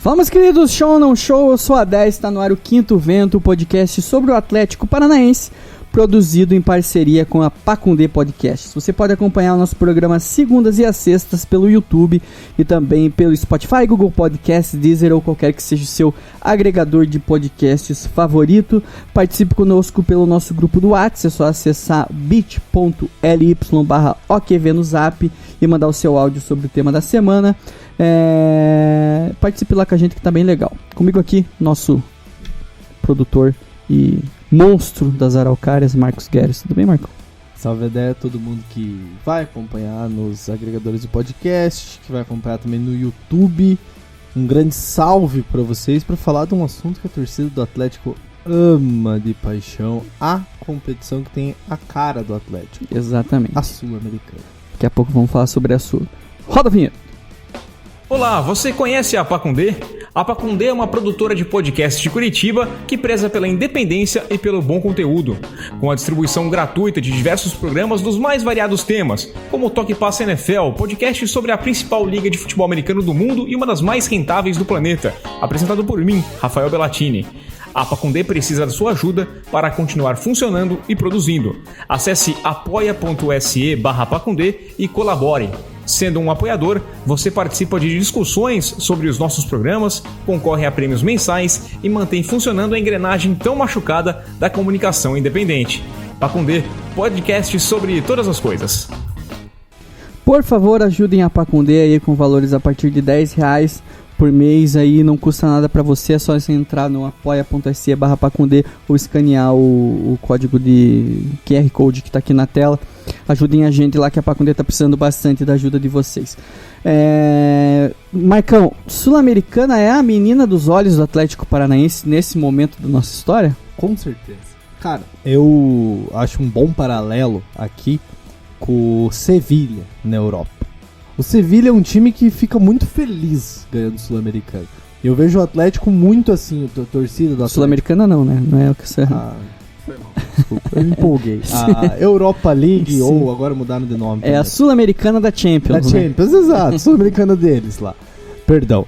Fala, meus queridos, show ou não show? Eu sou a 10, está no ar o Quinto Vento, o podcast sobre o Atlético Paranaense, produzido em parceria com a Pacundê Podcasts. Você pode acompanhar o nosso programa segundas e às sextas pelo YouTube e também pelo Spotify, Google Podcasts, Deezer ou qualquer que seja o seu agregador de podcasts favorito. Participe conosco pelo nosso grupo do WhatsApp, é só acessar bit.ly/OQV no Zap e mandar o seu áudio sobre o tema da semana. Participe lá com a gente que tá bem legal. Comigo aqui, nosso produtor e monstro das araucárias, Marcos Guedes. Tudo bem, Marcos? Salve a ideia, todo mundo que vai acompanhar nos agregadores de podcast, que vai acompanhar também no YouTube. Um grande salve para vocês para falar de um assunto que a torcida do Atlético ama de paixão, a competição que tem a cara do Atlético. Exatamente. A Sul-Americana. Daqui a pouco vamos falar sobre a Sul. Roda a vinheta. Olá, você conhece a Pacundê? A Pacundê é uma produtora de podcast de Curitiba que preza pela independência e pelo bom conteúdo. Com a distribuição gratuita de diversos programas dos mais variados temas, como o Toque Passa NFL, podcast sobre a principal liga de futebol americano do mundo e uma das mais rentáveis do planeta, apresentado por mim, Rafael Bellatini. A Pacundê precisa da sua ajuda para continuar funcionando e produzindo. Acesse apoia.se/Pacundê e colabore. Sendo um apoiador, você participa de discussões sobre os nossos programas, concorre a prêmios mensais e mantém funcionando a engrenagem tão machucada da comunicação independente. Pacundê, podcast sobre todas as coisas. Por favor, ajudem a Pacundê aí com valores a partir de R$10 por mês, aí não custa nada pra você, é só você entrar no apoia.se/Pacundê ou escanear o código de QR Code que tá aqui na tela. Ajudem a gente lá que a Pacundê tá precisando bastante da ajuda de vocês. Marcão, Sul-Americana é a menina dos olhos do Atlético Paranaense nesse momento da nossa história? Com certeza. Cara, eu acho um bom paralelo aqui com o Sevilha na Europa. O Sevilha é um time que fica muito feliz ganhando o Sul-Americano. Eu vejo o Atlético muito assim, a torcida do Atlético. Sul-Americana não, né? Não é o que você... Foi mal, desculpa, eu me empolguei. A Europa League, sim, ou agora mudaram de nome. É também. A Sul-Americana da Champions. Da Champions, exato, Sul-Americana deles lá. Perdão,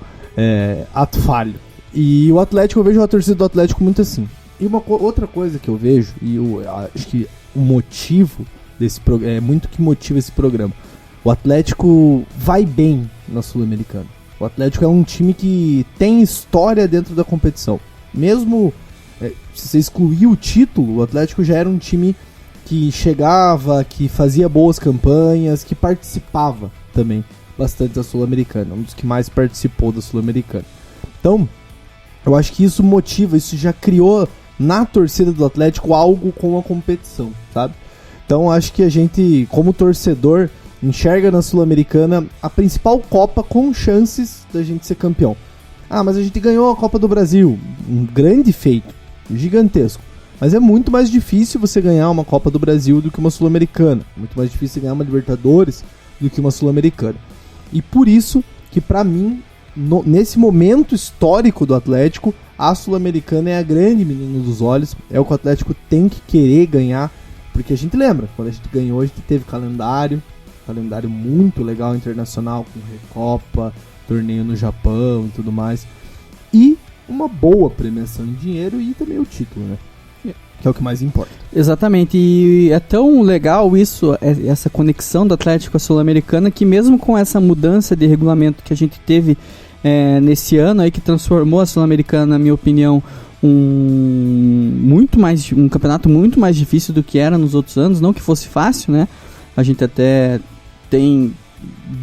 ato falho. E o Atlético, eu vejo a torcida do Atlético muito assim. E outra coisa que eu vejo, e eu acho que o motivo desse programa, é muito que motiva esse programa. O Atlético vai bem na Sul-Americana. O Atlético é um time que tem história dentro da competição. Mesmo se você excluir o título, o Atlético já era um time que chegava, que fazia boas campanhas, que participava também bastante da Sul-Americana. Um dos que mais participou da Sul-Americana. Então, eu acho que isso motiva, isso já criou na torcida do Atlético algo com a competição, sabe? Então, acho que a gente, como torcedor, enxerga na Sul-Americana a principal Copa com chances da gente ser campeão. Ah, mas a gente ganhou a Copa do Brasil. Um grande feito, gigantesco. Mas é muito mais difícil você ganhar uma Copa do Brasil do que uma Sul-Americana. Muito mais difícil você ganhar uma Libertadores do que uma Sul-Americana. E por isso que pra mim, nesse momento histórico do Atlético, a Sul-Americana é a grande menina dos olhos. É o que o Atlético tem que querer ganhar. Porque a gente lembra, quando a gente ganhou, a gente teve calendário muito legal internacional, com Recopa, torneio no Japão e tudo mais, e uma boa premiação em dinheiro e também o título, né? Que é o que mais importa. Exatamente, e é tão legal isso, essa conexão do Atlético com a Sul-Americana, que mesmo com essa mudança de regulamento que a gente teve nesse ano aí, que transformou a Sul-Americana, na minha opinião, um campeonato muito mais difícil do que era nos outros anos, não que fosse fácil, né? A gente até tem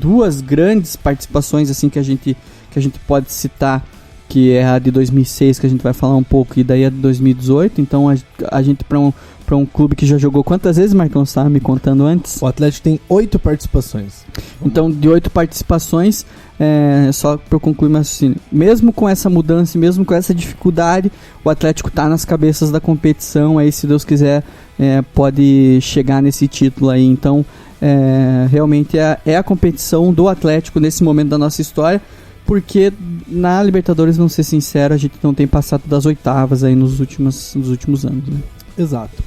duas grandes participações assim que a gente pode citar, que é a de 2006, que a gente vai falar um pouco, e daí a de 2018. Então a gente para um clube que já jogou quantas vezes, Marcão, você estava me contando antes? O Atlético tem 8 participações. Então, de 8 participações, só para eu concluir meu raciocínio, mesmo com essa mudança, mesmo com essa dificuldade, o Atlético está nas cabeças da competição. Aí, se Deus quiser, pode chegar nesse título aí. Então, realmente é a competição do Atlético nesse momento da nossa história, porque na Libertadores, vamos ser sinceros, a gente não tem passado das oitavas aí nos últimos anos, né? Exato.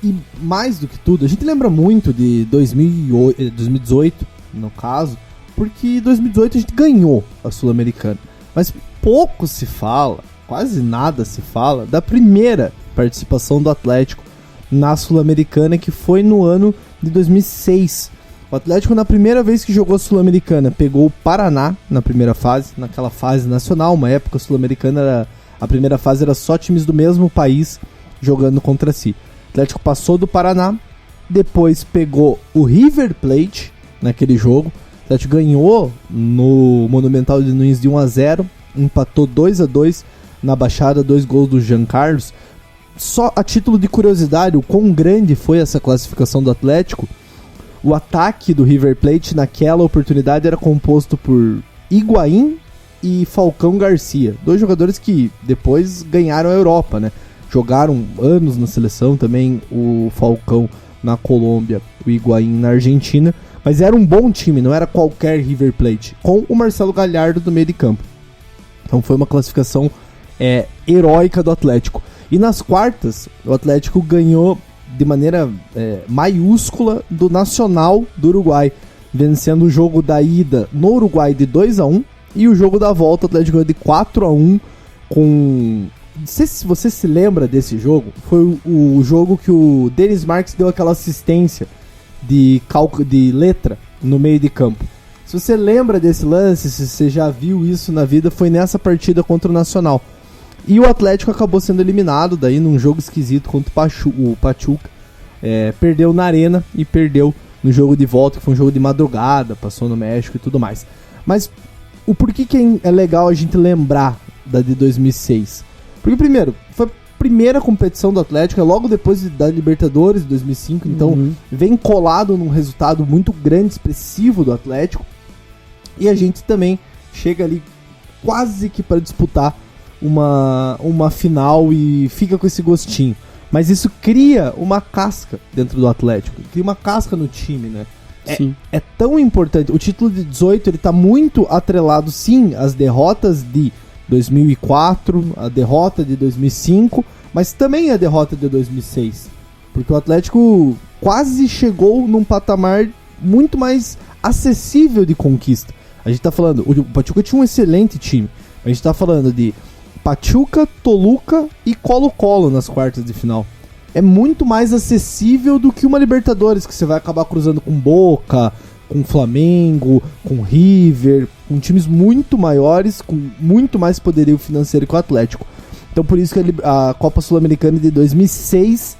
E mais do que tudo, a gente lembra muito de 2018, no caso, porque em 2018 a gente ganhou a Sul-Americana. Mas pouco se fala, quase nada se fala, da primeira participação do Atlético na Sul-Americana, que foi no ano de 2006. O Atlético, na primeira vez que jogou a Sul-Americana, pegou o Paraná na primeira fase, naquela fase nacional. Uma época a Sul-Americana, a primeira fase era só times do mesmo país jogando contra si. O Atlético passou do Paraná, depois pegou o River Plate naquele jogo. O Atlético ganhou no Monumental de Nunes de 1-0, empatou 2-2 na Baixada, 2 gols do Jean Carlos. Só a título de curiosidade, o quão grande foi essa classificação do Atlético, o ataque do River Plate naquela oportunidade era composto por Higuaín e Falcão Garcia, 2 jogadores que depois ganharam a Europa, né? Jogaram anos na seleção também, o Falcão na Colômbia, o Higuaín na Argentina, mas era um bom time, não era qualquer River Plate, com o Marcelo Gallardo do meio de campo. Então foi uma classificação heróica do Atlético. E nas quartas, o Atlético ganhou de maneira maiúscula do Nacional do Uruguai, vencendo o jogo da ida no Uruguai de 2-1 e o jogo da volta o Atlético ganhou de 4-1 com... Não sei se você se lembra desse jogo, foi o jogo que o Denis Marques deu aquela assistência de letra no meio de campo. Se você lembra desse lance, se você já viu isso na vida, foi nessa partida contra o Nacional. E o Atlético acabou sendo eliminado daí num jogo esquisito contra o Pachuca. Perdeu na Arena e perdeu no jogo de volta, que foi um jogo de madrugada, passou no México e tudo mais. Mas o porquê que é legal a gente lembrar da de 2006? Porque, primeiro, foi a primeira competição do Atlético, logo depois da Libertadores de 2005, então vem colado num resultado muito grande, expressivo do Atlético. E a gente também chega ali quase que para disputar uma final e fica com esse gostinho. Mas isso cria uma casca dentro do Atlético, cria uma casca no time, né? É tão importante. O título de 18 ele tá muito atrelado, sim, às derrotas de 2004, a derrota de 2005, mas também a derrota de 2006. Porque o Atlético quase chegou num patamar muito mais acessível de conquista. A gente tá falando, o Pachuca tinha um excelente time. A gente tá falando de Pachuca, Toluca e Colo-Colo nas quartas de final. É muito mais acessível do que uma Libertadores, que você vai acabar cruzando com Boca, com Flamengo, com River, com times muito maiores, com muito mais poderio financeiro que o Atlético. Então por isso que a Copa Sul-Americana de 2006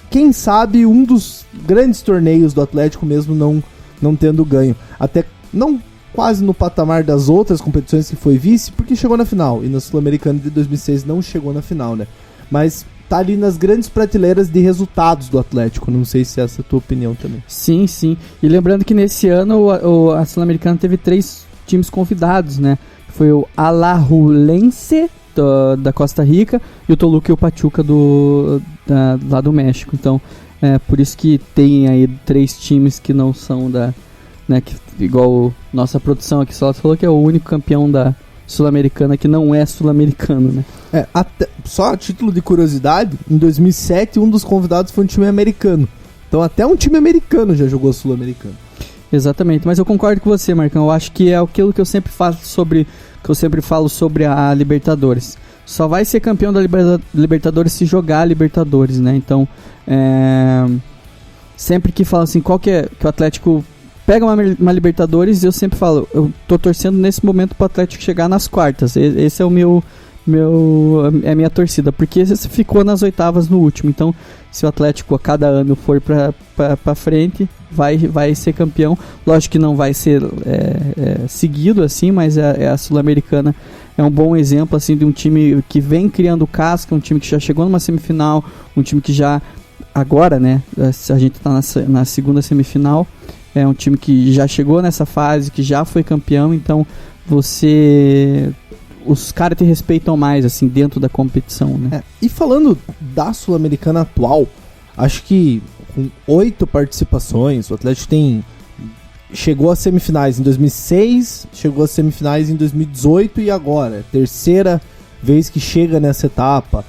quem sabe, um dos grandes torneios do Atlético mesmo não tendo ganho. Até não quase no patamar das outras competições que foi vice, porque chegou na final. E na Sul-Americana de 2006 não chegou na final, né? Mas tá ali nas grandes prateleiras de resultados do Atlético. Não sei se essa é a tua opinião também. Sim, sim. E lembrando que nesse ano a Sul-Americana teve 3 times convidados, né? Foi o Alajuelense da Costa Rica e o Toluca e o Pachuca lá do México. Então, por isso que tem aí 3 times que não são da... Né, que, igual nossa produção aqui só falou que é o único campeão da Sul-Americana que não é sul-americano, né? Só a título de curiosidade, em 2007 um dos convidados foi um time americano. Então até um time americano já jogou Sul-Americano. Exatamente, mas eu concordo com você, Marcão. Eu acho que é aquilo que eu sempre falo sobre a Libertadores. Só vai ser campeão da Libertadores se jogar a Libertadores, né? Então, sempre que fala assim, qual que o Atlético pega uma Libertadores, eu sempre falo, eu tô torcendo nesse momento pro Atlético chegar nas quartas. Esse é a minha torcida, porque você ficou nas oitavas no último. Então, se o Atlético a cada ano for pra frente, vai ser campeão. Lógico que não vai ser seguido assim, mas a Sul-Americana é um bom exemplo assim, de um time que vem criando casca, um time que já chegou numa semifinal, um time que já agora, né, a gente tá na segunda semifinal. É um time que já chegou nessa fase, que já foi campeão, então os caras te respeitam mais, assim, dentro da competição, né? E falando da Sul-Americana atual, acho que com 8 participações, o Atlético chegou às semifinais em 2006, chegou às semifinais em 2018 e agora, terceira vez que chega nessa etapa,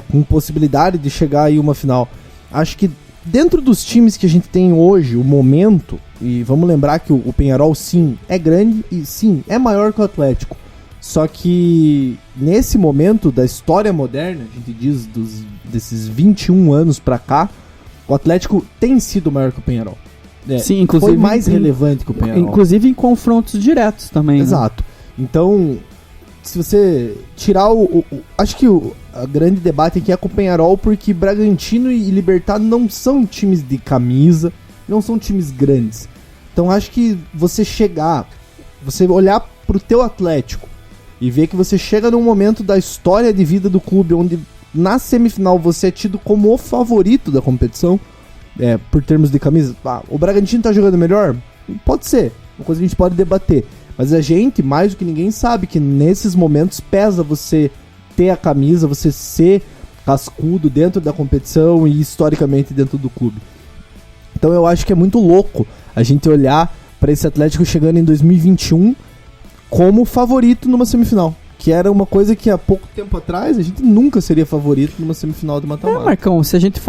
com possibilidade de chegar aí uma final. Acho que dentro dos times que a gente tem hoje, o momento, e vamos lembrar que o Peñarol sim é grande e sim é maior que o Atlético, Só que nesse momento da história moderna, a gente diz desses 21 anos pra cá, o Atlético tem sido maior que o Peñarol. Sim, inclusive, foi mais relevante que o Peñarol. Inclusive em confrontos diretos também. Exato. Né? Então, se você tirar acho que a grande debate aqui é com o Peñarol, porque Bragantino e Libertad não são times de camisa, não são times grandes. Então acho que você olhar pro teu Atlético e ver que você chega num momento da história de vida do clube onde na semifinal você é tido como o favorito da competição, por termos de camisa. O Bragantino tá jogando melhor? Pode ser, uma coisa que a gente pode debater. Mas a gente, mais do que ninguém, sabe que nesses momentos pesa você ter a camisa, você ser cascudo dentro da competição e historicamente dentro do clube. Então eu acho que é muito louco a gente olhar para esse Atlético chegando em 2021 como favorito numa semifinal. Que era uma coisa que há pouco tempo atrás a gente nunca seria favorito numa semifinal de mata-mata. Marcão, se a gente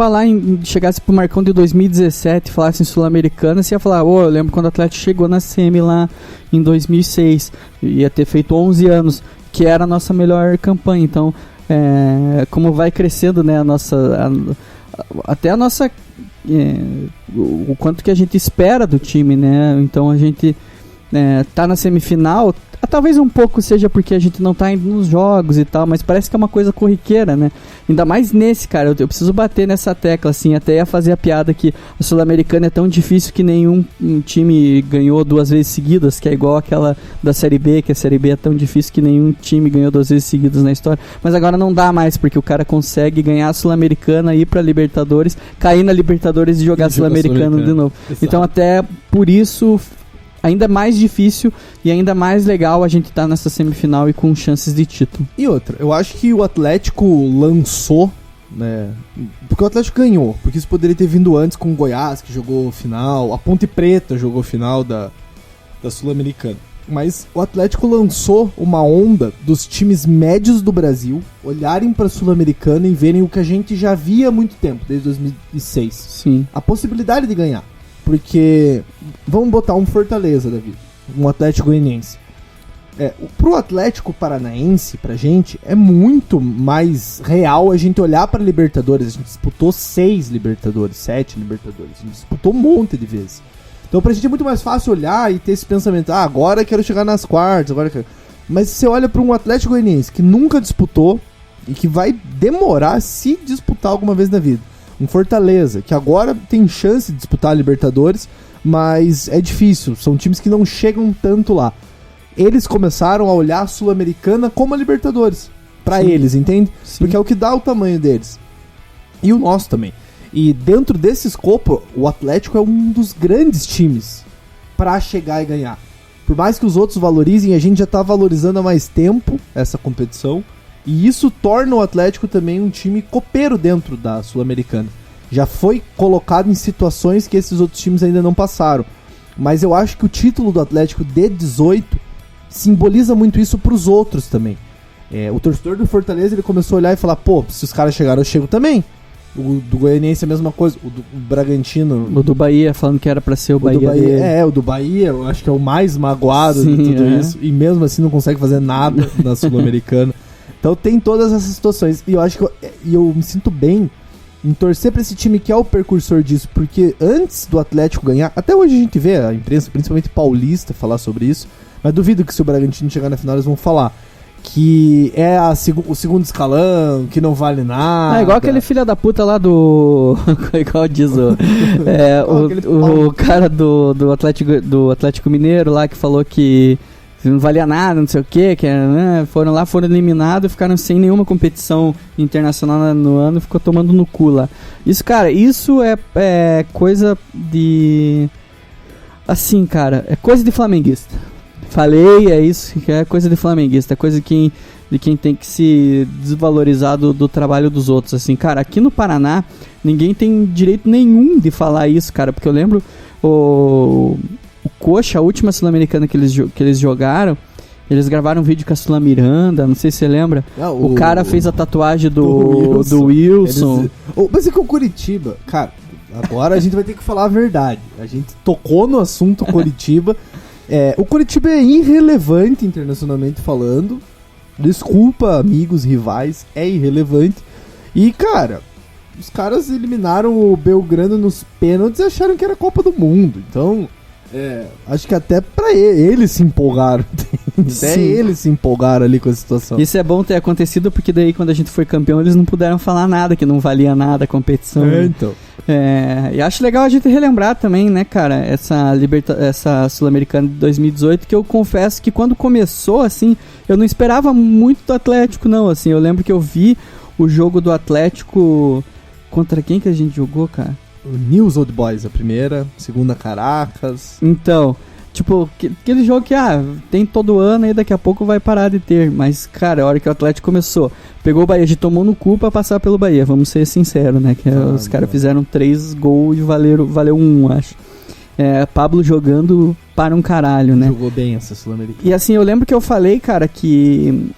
chegasse pro Marcão de 2017 e falasse em Sul-Americana, você ia falar, eu lembro quando o Atlético chegou na semi lá em 2006, ia ter feito 11 anos, que era a nossa melhor campanha. Então, como vai crescendo, né, até a nossa... o quanto que a gente espera do time, né? Então a gente tá na semifinal, talvez um pouco seja porque a gente não tá indo nos jogos e tal, mas parece que é uma coisa corriqueira, né? Ainda mais nesse, cara, eu preciso bater nessa tecla, assim, até ia fazer a piada que a Sul-Americana é tão difícil que nenhum time ganhou 2 vezes seguidas, que é igual aquela da Série B, que a Série B é tão difícil que nenhum time ganhou 2 vezes seguidas na história, mas agora não dá mais, porque o cara consegue ganhar a Sul-Americana, ir pra Libertadores, cair na Libertadores e jogar a Sul-Americana de novo. Exato. Então até por isso ainda mais difícil e ainda mais legal a gente tá nessa semifinal e com chances de título. E outra, eu acho que o Atlético lançou, né? Porque o Atlético ganhou, porque isso poderia ter vindo antes com o Goiás, que jogou final, a Ponte Preta jogou final da Sul-Americana. Mas o Atlético lançou uma onda dos times médios do Brasil olharem pra Sul-Americana e verem o que a gente já via há muito tempo, desde 2006. Sim. A possibilidade de ganhar. Porque, vamos botar um Fortaleza, Davi, um Atlético Goianiense. Pro Atlético Paranaense, pra gente, é muito mais real a gente olhar pra Libertadores. A gente disputou 6 Libertadores, 7 Libertadores, a gente disputou um monte de vezes. Então pra gente é muito mais fácil olhar e ter esse pensamento, agora eu quero chegar nas quartas, agora eu quero... Mas se você olha pra um Atlético Goianiense que nunca disputou e que vai demorar se disputar alguma vez na vida. Um Fortaleza, que agora tem chance de disputar a Libertadores, mas é difícil, são times que não chegam tanto lá. Eles começaram a olhar a Sul-Americana como a Libertadores, pra eles, entende? Sim. Porque é o que dá o tamanho deles. E o nosso também. E dentro desse escopo, o Atlético é um dos grandes times pra chegar e ganhar. Por mais que os outros valorizem, a gente já tá valorizando há mais tempo essa competição. E isso torna o Atlético também um time copeiro dentro da Sul-Americana. Já foi colocado em situações que esses outros times ainda não passaram. Mas eu acho que o título do Atlético de 18 simboliza muito isso para os outros também. O torcedor do Fortaleza ele começou a olhar e falar, se os caras chegaram, eu chego também. O do Goianiense é a mesma coisa. O Bragantino... O do Bahia, falando que era para ser o Bahia dele. O do Bahia, eu acho que é o mais magoado de tudo isso. E mesmo assim não consegue fazer nada na Sul-Americana. Então tem todas essas situações. E eu acho que eu me sinto bem em torcer pra esse time que é o precursor disso. Porque antes do Atlético ganhar, até hoje a gente vê a imprensa, principalmente paulista, falar sobre isso. Mas duvido que se o Bragantino chegar na final eles vão falar que é o segundo escalão, que não vale nada. Igual aquele filho da puta lá do... igual diz o cara do Atlético Mineiro lá que falou que não valia nada, não sei o que, né? Foram eliminados e ficaram sem nenhuma competição internacional no ano e ficou tomando no cu lá. Isso, cara, isso é coisa de... Assim, cara, é coisa de flamenguista. Falei, é isso, que é coisa de flamenguista, é coisa de quem tem que se desvalorizar do trabalho dos outros, assim. Cara, aqui no Paraná, ninguém tem direito nenhum de falar isso, cara, porque eu lembro o Coxa, a última Sul-Americana que eles jogaram, eles gravaram um vídeo com a Sula Miranda, não sei se você lembra. O cara fez a tatuagem do Wilson. Mas é que o Curitiba, cara, agora a gente vai ter que falar a verdade. A gente tocou no assunto Curitiba O Coritiba é irrelevante internacionalmente falando. Desculpa, amigos, rivais, é irrelevante. E, cara, os caras eliminaram o Belgrano nos pênaltis e acharam que era Copa do Mundo. Então, acho que até pra eles se empolgaram. Até eles se empolgaram ali com a situação. Isso é bom ter acontecido, porque daí quando a gente foi campeão eles não puderam falar nada, que não valia nada a competição. Então. E acho legal a gente relembrar também, né, cara, essa Sul-Americana de 2018, que eu confesso que quando começou, assim, eu não esperava muito do Atlético, não, assim, eu lembro que eu vi o jogo do Atlético contra quem que a gente jogou, cara? O News Old Boys, a primeira, segunda Caracas. Então, tipo, aquele jogo que, tem todo ano e daqui a pouco vai parar de ter. Mas, cara, a hora que o Atlético começou, pegou o Bahia, a gente tomou no cu pra passar pelo Bahia, vamos ser sinceros, né? Que os caras fizeram 3 gols e valeu 1, acho. Pablo jogando para um caralho, né? Jogou bem essa Sul-Americana. E assim, eu lembro que eu falei, cara, que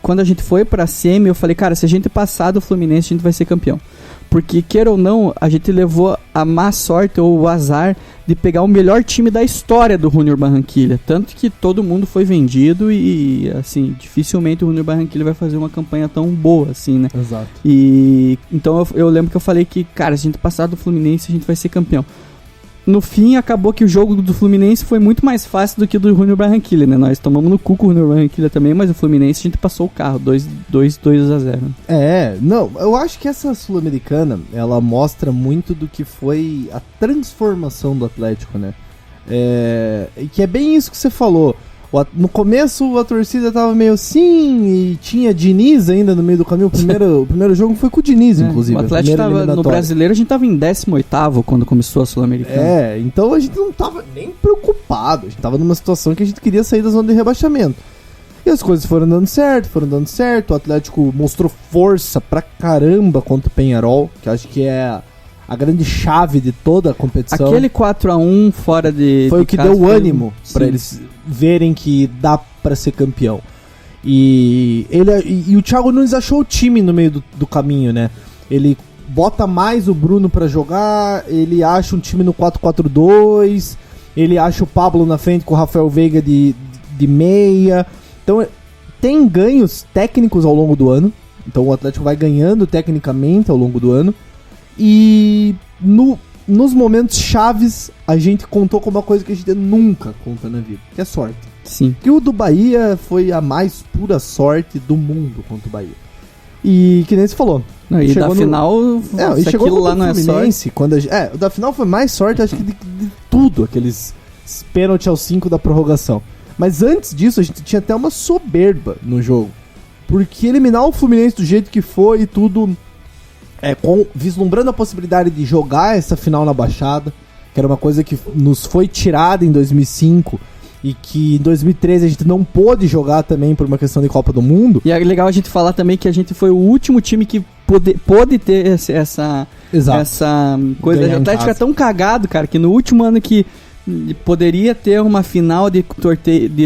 quando a gente foi pra semi, eu falei, cara, se a gente passar do Fluminense, a gente vai ser campeão. Porque, queira ou não, a gente levou a má sorte ou o azar de pegar o melhor time da história do Junior Barranquilla. Tanto que todo mundo foi vendido e, assim, dificilmente o Junior Barranquilla vai fazer uma campanha tão boa, assim, né? Exato. E então eu lembro que eu falei que, cara, se a gente passar do Fluminense, a gente vai ser campeão. No fim, acabou que o jogo do Fluminense foi muito mais fácil do que o do Junior Barranquilla, né? Nós tomamos no cu com o Junior Barranquilla também, mas o Fluminense a gente passou o carro, 2-0. Não, eu acho que essa Sul-Americana, ela mostra muito do que foi a transformação do Atlético, né? E que é bem isso que você falou. No começo a torcida tava meio assim, e tinha Diniz ainda no meio do caminho. O primeiro jogo foi com o Diniz, inclusive. O Atlético tava, no Brasileiro a gente tava em 18º quando começou a Sul-Americana. Então a gente não tava nem preocupado. A gente tava numa situação que a gente queria sair da zona de rebaixamento. E as coisas foram dando certo. O Atlético mostrou força pra caramba contra o Peñarol, que acho que é a grande chave de toda a competição. Aquele 4-1 fora de foi o que deu ânimo pra eles verem que dá pra ser campeão. E o Thiago Nunes achou o time no meio do caminho, né? Ele bota mais o Bruno pra jogar, ele acha um time no 4-4-2, ele acha o Pablo na frente com o Rafael Veiga de meia. Então tem ganhos técnicos ao longo do ano. Então o Atlético vai ganhando tecnicamente ao longo do ano. E nos momentos chaves, a gente contou com uma coisa que a gente nunca conta na vida, que é sorte. Sim. Que o do Bahia foi a mais pura sorte do mundo contra o Bahia. E que nem você falou. E da final, se aquilo lá não é sorte... o da final foi mais sorte, acho que de tudo, aqueles pênalti aos 5 da prorrogação. Mas antes disso, a gente tinha até uma soberba no jogo. Porque eliminar o Fluminense do jeito que foi e tudo... vislumbrando a possibilidade de jogar essa final na Baixada, que era uma coisa que nos foi tirada em 2005 e que em 2013 a gente não pôde jogar também por uma questão de Copa do Mundo. E é legal a gente falar também que a gente foi o último time que pôde ter essa coisa. O Atlético é tão cagado, cara, que no último ano que poderia ter uma final de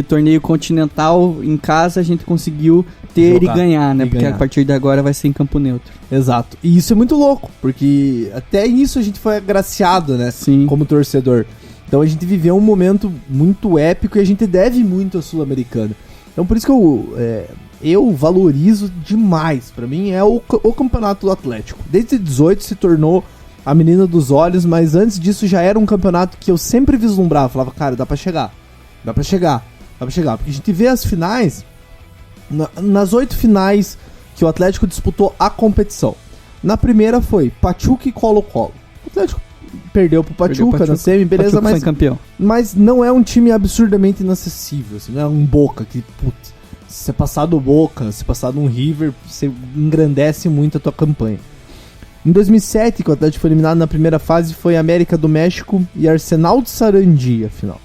torneio continental em casa, a gente conseguiu ter e ganhar, né? Porque a partir de agora vai ser em campo neutro. Exato. E isso é muito louco, porque até isso a gente foi agraciado, né? Sim. Como torcedor. Então a gente viveu um momento muito épico e a gente deve muito à Sul-Americana. Então por isso que eu valorizo demais. Pra mim é o campeonato do Atlético. Desde 18 se tornou a menina dos olhos, mas antes disso já era um campeonato que eu sempre vislumbrava. Falava, cara, dá pra chegar. Porque a gente vê as finais, nas 8 finais que o Atlético disputou a competição. Na primeira foi Pachuca e Colo-Colo. O Atlético perdeu pro Pachuca na semi, beleza, mas foi campeão. Mas não é um time absurdamente inacessível, assim, não é um Boca que, putz, se você passar do Boca, se passar de um River, você engrandece muito a tua campanha. Em 2007, que o Atlético foi eliminado na primeira fase, foi América do México e Arsenal de Sarandi, a final.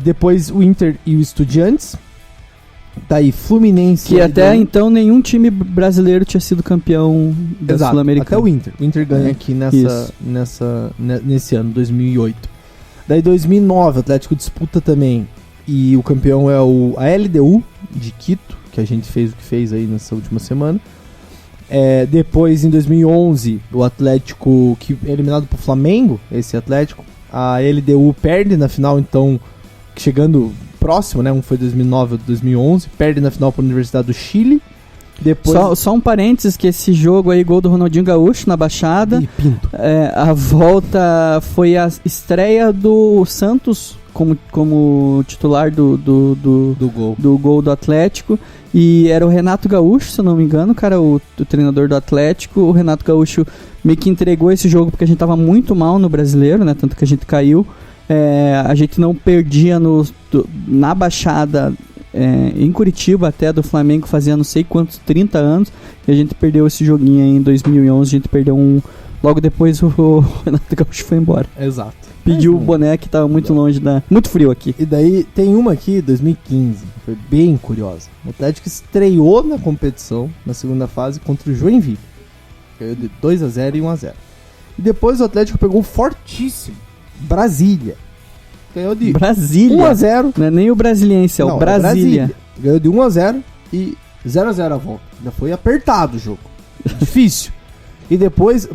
Depois o Inter e o Estudiantes. Daí Fluminense. Que até então nenhum time brasileiro tinha sido campeão da Sul-Americana. Até o Inter. O Inter ganha aqui nesse ano, 2008. Daí 2009, o Atlético disputa também. E o campeão é a LDU de Quito, que a gente fez o que fez aí nessa última semana. Depois, em 2011, o Atlético, que é eliminado pro Flamengo, esse Atlético, a LDU perde na final, então chegando próximo, né? Um foi 2009, outro 2011, perde na final para a Universidade do Chile. Depois... Só um parênteses, que esse jogo aí, gol do Ronaldinho Gaúcho na Baixada. Ih, Pinto. A volta foi a estreia do Santos como titular do gol do Atlético. E era o Renato Gaúcho, se eu não me engano, cara, o treinador do Atlético. O Renato Gaúcho meio que entregou esse jogo porque a gente tava muito mal no Brasileiro, né? Tanto que a gente caiu. A gente não perdia na Baixada, em Curitiba até, do Flamengo, fazia não sei quantos, 30 anos. E a gente perdeu esse joguinho aí em 2011. A gente perdeu logo depois o Renato Gaúcho foi embora. Exato. Pediu o boné que tava muito longe muito frio aqui. E daí tem uma aqui, 2015, foi bem curiosa. O Atlético estreou na competição, na segunda fase, contra o Joinville. Caiu de 2-0 e 1-0. E depois o Atlético pegou o fortíssimo Brasília. Ganhou de Brasília? 1-0. Não é nem o Brasiliense, é o Brasília. Ganhou de 1-0 e 0-0 a volta. Ainda foi apertado o jogo. Difícil. E depois...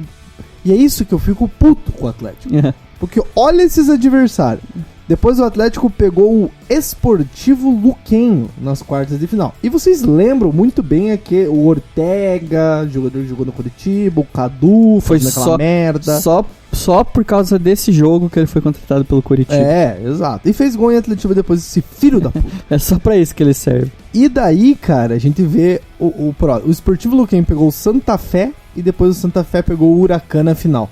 E é isso que eu fico puto com o Atlético. Porque olha esses adversários. Depois o Atlético pegou o Esportivo Luquenho nas quartas de final. E vocês lembram muito bem que o Ortega, jogador que jogou no Curitiba, o Cadu, foi naquela merda. Só por causa desse jogo que ele foi contratado pelo Curitiba. Exato. E fez gol em Atlético depois, esse filho da puta. É só pra isso que ele serve. E daí, cara, a gente vê o Esportivo Luquenho pegou o Santa Fé e depois o Santa Fé pegou o Huracan na final.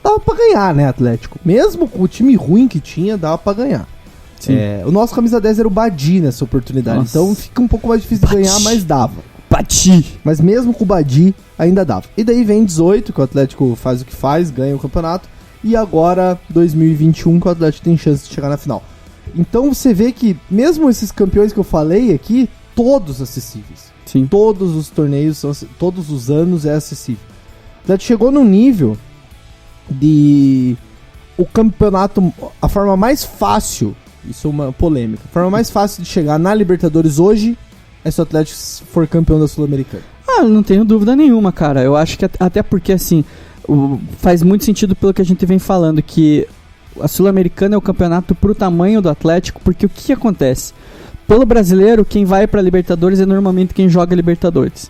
Dava pra ganhar, né, Atlético? Mesmo com o time ruim que tinha, dava pra ganhar. Sim. O nosso camisa 10 era o Badi nessa oportunidade. Nossa. Então fica um pouco mais difícil de ganhar, mas dava. Bati! Mas mesmo com o Badi, ainda dava. E daí vem 18, que o Atlético faz o que faz, ganha o campeonato. E agora, 2021, que o Atlético tem chance de chegar na final. Então você vê que, mesmo esses campeões que eu falei aqui, todos acessíveis. Sim. Todos os torneios, todos os anos é acessível. O Atlético chegou no nível de o campeonato, a forma mais fácil, isso é uma polêmica, a forma mais fácil de chegar na Libertadores hoje é se o Atlético for campeão da Sul-Americana. Não tenho dúvida nenhuma, cara. Eu acho que até porque, assim, faz muito sentido pelo que a gente vem falando, que a Sul-Americana é o campeonato pro tamanho do Atlético, porque o que acontece? Pelo brasileiro, quem vai pra Libertadores é normalmente quem joga Libertadores.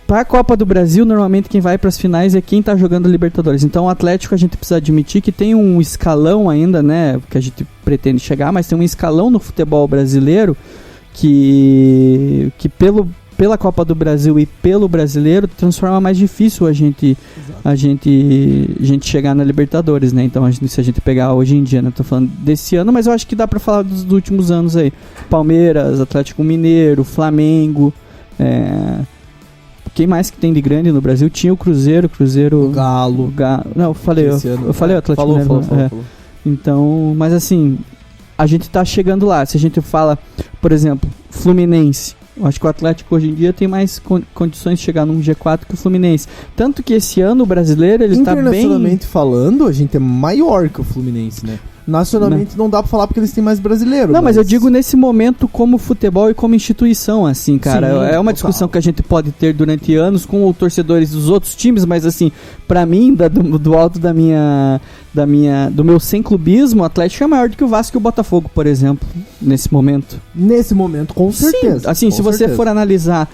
Para a Copa do Brasil, normalmente quem vai para as finais é quem tá jogando Libertadores. Então o Atlético, a gente precisa admitir que tem um escalão ainda, né, que a gente pretende chegar, mas tem um escalão no futebol brasileiro que pela Copa do Brasil e pelo brasileiro transforma mais difícil a gente chegar na Libertadores, né? Então se a gente pegar hoje em dia, né, tô falando desse ano, mas eu acho que dá para falar dos últimos anos aí. Palmeiras, Atlético Mineiro, Flamengo, quem mais que tem de grande no Brasil? Tinha o Cruzeiro... O Galo. Não, eu falei o Atlético Mineiro. Falou. Então, mas assim, a gente tá chegando lá. Se a gente fala, por exemplo, Fluminense, eu acho que o Atlético hoje em dia tem mais condições de chegar num G4 que o Fluminense. Tanto que esse ano o brasileiro, ele tá bem... Internacionalmente falando, a gente é maior que o Fluminense, né? Nacionalmente não dá pra falar porque eles têm mais brasileiro. Não, mas eu digo nesse momento como futebol e como instituição, assim, cara. Sim, é uma discussão que a gente pode ter durante anos com os torcedores dos outros times, mas assim, pra mim, do alto do meu sem clubismo, o Atlético é maior do que o Vasco e o Botafogo, por exemplo, nesse momento. Nesse momento, com certeza. Sim, assim, se você for analisar...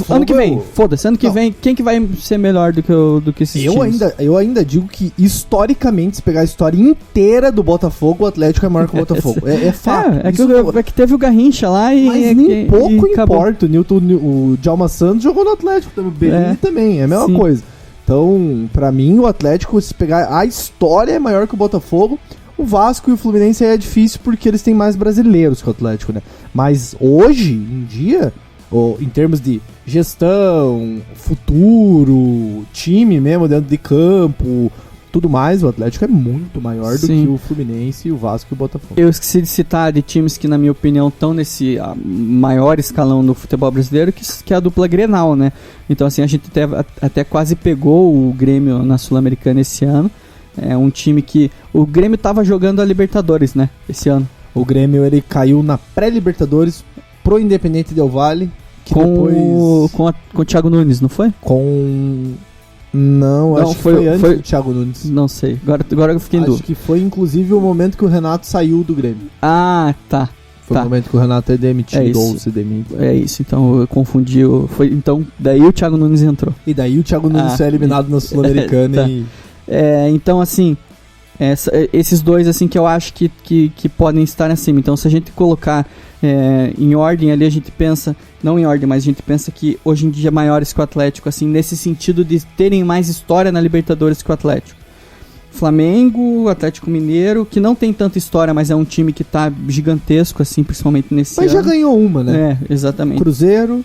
ano que vem, foda-se, ano que vem, quem que vai ser melhor do que esses times? Eu ainda digo que, historicamente, se pegar a história inteira do Botafogo, o Atlético é maior que o Botafogo. É fato. É que teve o Garrincha lá e... Mas nem pouco importa. O Djalma Santos jogou no Atlético também. O Belini também, é a mesma coisa. Então, pra mim, o Atlético, se pegar a história, é maior que o Botafogo. O Vasco e o Fluminense aí é difícil porque eles têm mais brasileiros que o Atlético, né? Mas hoje em dia... em termos de gestão, futuro, time mesmo dentro de campo, tudo mais, o Atlético é muito maior do que o Fluminense, o Vasco e o Botafogo. Eu esqueci de citar de times que, na minha opinião, estão nesse maior escalão do futebol brasileiro, que é a dupla Grenal, né? Então, assim, a gente até quase pegou o Grêmio na Sul-Americana esse ano. É um time que... O Grêmio tava jogando a Libertadores, né? Esse ano. O Grêmio, ele caiu na pré-Libertadores pro Independente Del Valle, que com o Thiago Nunes, não foi? Não, acho que foi antes do Thiago Nunes. Não sei, agora eu fiquei em dúvida. Acho que foi inclusive o momento que o Renato saiu do Grêmio. Ah, tá. Foi o momento que o Renato é demitido ou se demite. É isso, então eu confundi. Então, daí o Thiago Nunes entrou. E daí o Thiago Nunes foi eliminado na Sul-Americana tá. Então, assim, esses dois assim que eu acho que podem estar acima. Então, se a gente colocar em ordem ali, a gente pensa, não em ordem, mas a gente pensa que hoje em dia maiores que o Atlético, assim, nesse sentido de terem mais história na Libertadores que o Atlético. Flamengo, Atlético Mineiro, que não tem tanta história, mas é um time que tá gigantesco, assim, principalmente nesse ano. Mas já ganhou uma, né? Exatamente. Cruzeiro.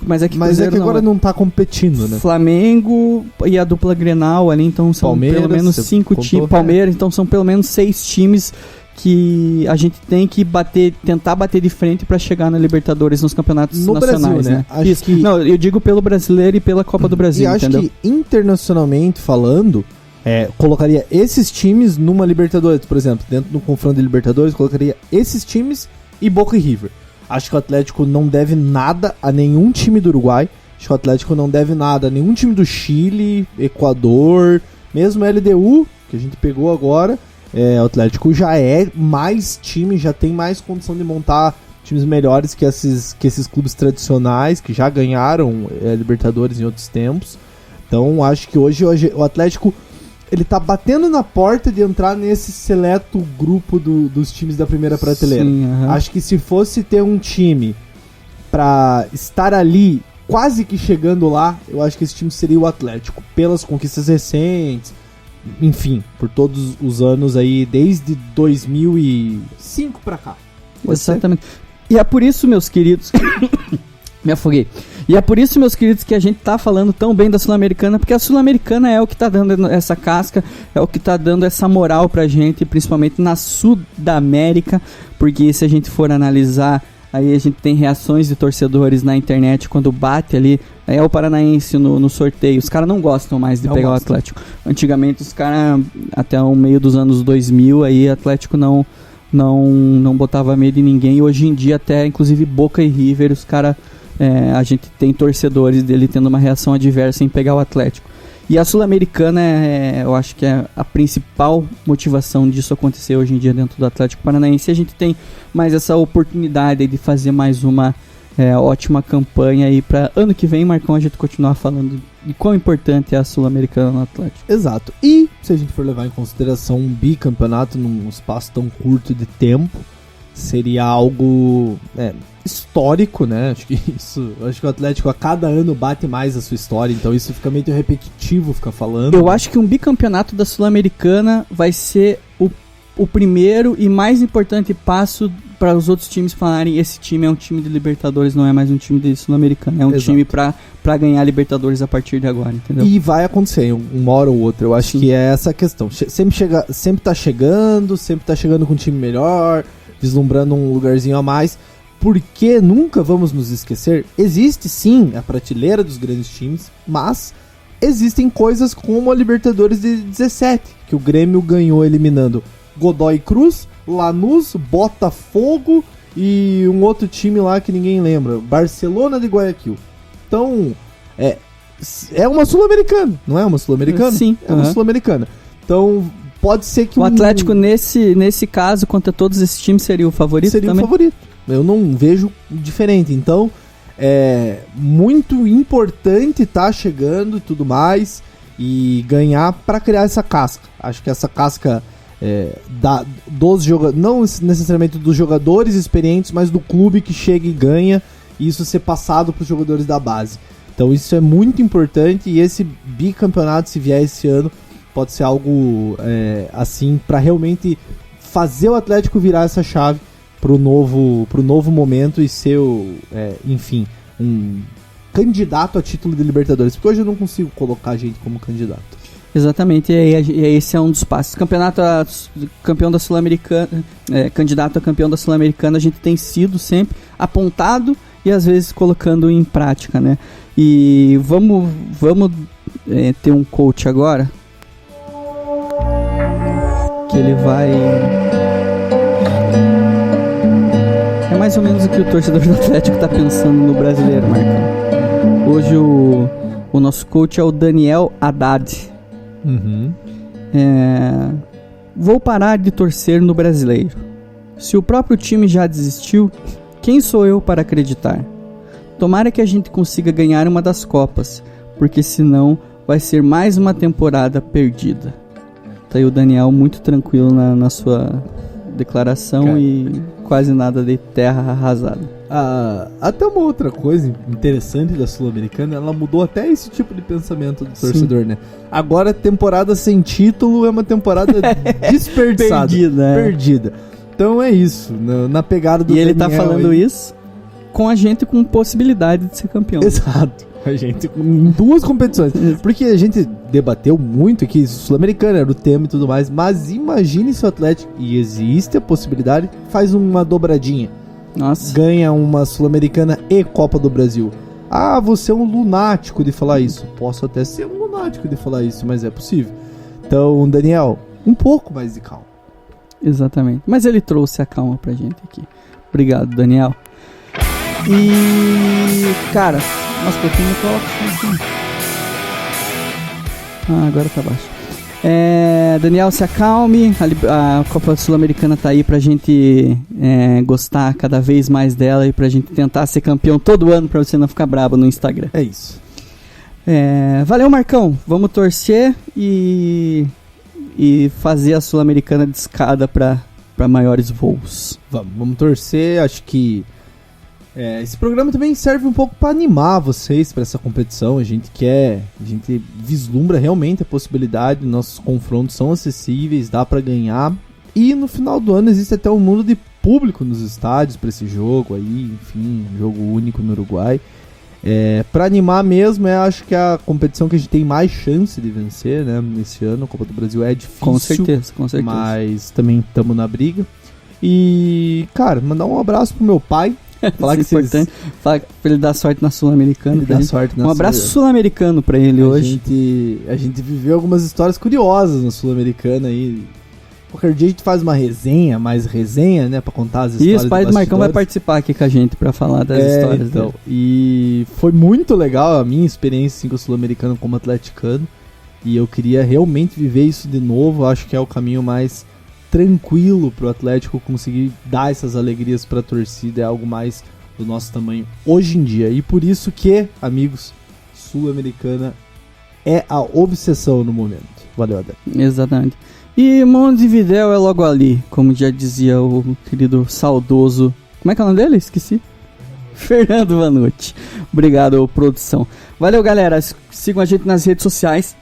Mas é que agora não tá competindo, né? Flamengo e a dupla Grenal ali, então são Palmeiras, pelo menos 5 times. Palmeiras, então são pelo menos 6 times que a gente tem que tentar bater de frente para chegar na Libertadores nos campeonatos nacionais, Brasil, né? Acho que... Não, eu digo pelo brasileiro e pela Copa do Brasil, e entendeu? acho que internacionalmente falando, colocaria esses times numa Libertadores, por exemplo, dentro do confronto de Libertadores, colocaria esses times e Boca e River. Acho que o Atlético não deve nada a nenhum time do Uruguai, acho que o Atlético não deve nada a nenhum time do Chile, Equador, mesmo LDU, que a gente pegou agora. O Atlético já é mais time, já tem mais condição de montar times melhores que esses clubes tradicionais, que já ganharam Libertadores em outros tempos. Então acho que hoje o Atlético ele tá batendo na porta de entrar nesse seleto grupo dos times da primeira prateleira. Sim, Acho que se fosse ter um time pra estar ali, quase que chegando lá, eu acho que esse time seria o Atlético, pelas conquistas recentes, enfim, por todos os anos aí, desde 2005 pra cá. Exatamente. E é por isso, meus queridos... Me afoguei. E é por isso, meus queridos, que a gente tá falando tão bem da Sul-Americana, porque a Sul-Americana é o que tá dando essa casca, é o que tá dando essa moral pra gente, principalmente na Sudamérica, porque se a gente for analisar, aí a gente tem reações de torcedores na internet quando bate ali, o Paranaense no sorteio, os caras não gostam mais de pegar o Atlético. Antigamente os caras, até o meio dos anos 2000, aí Atlético não botava medo em ninguém, e hoje em dia até, inclusive, Boca e River, os caras... a gente tem torcedores dele tendo uma reação adversa em pegar o Atlético. E a Sul-Americana, eu acho que é a principal motivação disso acontecer hoje em dia dentro do Atlético Paranaense. A gente tem mais essa oportunidade de fazer mais uma ótima campanha aí para ano que vem, Marcão, a gente continuar falando de quão importante é a Sul-Americana no Atlético. Exato. E se a gente for levar em consideração um bicampeonato num espaço tão curto de tempo, seria algo histórico, né? Acho que o Atlético a cada ano bate mais a sua história, então isso fica meio repetitivo ficar falando. Eu acho que um bicampeonato da Sul-Americana vai ser o primeiro e mais importante passo para os outros times falarem: esse time é um time de Libertadores, não é mais um time de Sul-Americana, é um time para ganhar Libertadores a partir de agora, entendeu? E vai acontecer uma hora ou outra, eu acho que é essa a questão. Sempre tá chegando com um time melhor, vislumbrando um lugarzinho a mais, porque nunca vamos nos esquecer, existe sim a prateleira dos grandes times, mas existem coisas como a Libertadores de 17, que o Grêmio ganhou eliminando Godoy Cruz, Lanús, Botafogo e um outro time lá que ninguém lembra, Barcelona de Guayaquil. Então, é uma Sul-Americana, não é uma Sul-Americana? Sim. É uma Sul-Americana. Então, pode ser que o Atlético, nesse caso, contra todos esses times, seria o favorito também? Seria o favorito. Eu não vejo diferente. Então, é muito importante estar chegando e tudo mais e ganhar para criar essa casca. Acho que essa casca dos jogadores, não necessariamente dos jogadores experientes, mas do clube que chega e ganha, e isso ser passado para os jogadores da base. Então isso é muito importante, e esse bicampeonato, se vier esse ano, pode ser algo assim para realmente fazer o Atlético virar essa chave pro novo momento e ser enfim, um candidato a título de Libertadores, porque hoje eu não consigo colocar a gente como candidato. Exatamente, e esse é um dos passos. Campeão da Sul-Americana, candidato a campeão da Sul-Americana, a gente tem sido sempre apontado e às vezes colocando em prática, né? E vamos ter um coach agora que ele vai... É mais ou menos o que o torcedor do Atlético tá pensando no brasileiro, Marcão. Hoje O nosso coach é o Daniel Haddad. Vou parar de torcer no Brasileiro. Se o próprio time já desistiu, quem sou eu para acreditar? Tomara que a gente consiga ganhar uma das Copas, porque senão vai ser mais uma temporada perdida. Tá aí o Daniel muito tranquilo na sua declaração, cara, e quase nada de terra arrasada. Até uma outra coisa interessante da Sul-Americana, ela mudou até esse tipo de pensamento do torcedor, né? Agora, temporada sem título é uma temporada desperdiçada. Perdida. Então é isso, na pegada do Daniel. E ele tá falando isso com a gente com possibilidade de ser campeão. Exato. A gente em 2 competições. Porque a gente debateu muito aqui, Sul-Americana era o tema e tudo mais, mas imagine se o Atlético, e existe a possibilidade, faz uma dobradinha. Nossa. Ganha uma Sul-Americana e Copa do Brasil. Você é um lunático de falar isso. Posso até ser um lunático de falar isso, mas é possível. Então, Daniel, um pouco mais de calma. Exatamente. Mas ele trouxe a calma pra gente aqui. Obrigado, Daniel. E, cara, nossa, eu tenho aqui. Agora tá baixo. Daniel, se acalme. A Copa Sul-Americana tá aí pra gente gostar cada vez mais dela e pra gente tentar ser campeão todo ano pra você não ficar brabo no Instagram. É isso. Valeu, Marcão. Vamos torcer e fazer a Sul-Americana de escada pra maiores voos. Vamos torcer. Acho que esse programa também serve um pouco para animar vocês para essa competição. A gente vislumbra realmente a possibilidade, nossos confrontos são acessíveis, dá para ganhar. E no final do ano existe até um mundo de público nos estádios para esse jogo aí, enfim, um jogo único no Uruguai. Para animar mesmo, acho que é a competição que a gente tem mais chance de vencer, né? Nesse ano, a Copa do Brasil é difícil. Com certeza. Mas também estamos na briga. E, cara, mandar um abraço pro meu pai. Falar que é importante. Falar pra ele dar sorte na Sul-Americana. Um abraço sul-americano pra ele hoje. A gente viveu algumas histórias curiosas na Sul-Americana aí. Qualquer dia a gente faz uma mais resenha, né? Pra contar as histórias. Isso, o pai do Marcão vai participar aqui com a gente pra falar das histórias dele. E foi muito legal a minha experiência assim, com o Sul-Americano como atleticano. E eu queria realmente viver isso de novo. Acho que é o caminho mais tranquilo pro Atlético conseguir dar essas alegrias pra torcida, é algo mais do nosso tamanho hoje em dia, e por isso que, amigos, Sul-Americana é a obsessão no momento. Valeu, Adé. Exatamente. E Montevidéu é logo ali, como já dizia o querido saudoso, como é que é o nome dele? Esqueci. Fernando Vanucci. Obrigado, produção. Valeu, galera, sigam a gente nas redes sociais.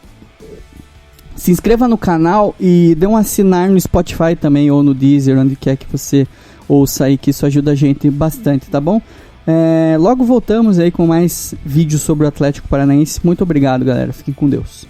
Se inscreva no canal e dê um assinar no Spotify também, ou no Deezer, onde quer que você ouça aí, que isso ajuda a gente bastante, tá bom? Logo voltamos aí com mais vídeos sobre o Atlético Paranaense. Muito obrigado, galera. Fiquem com Deus.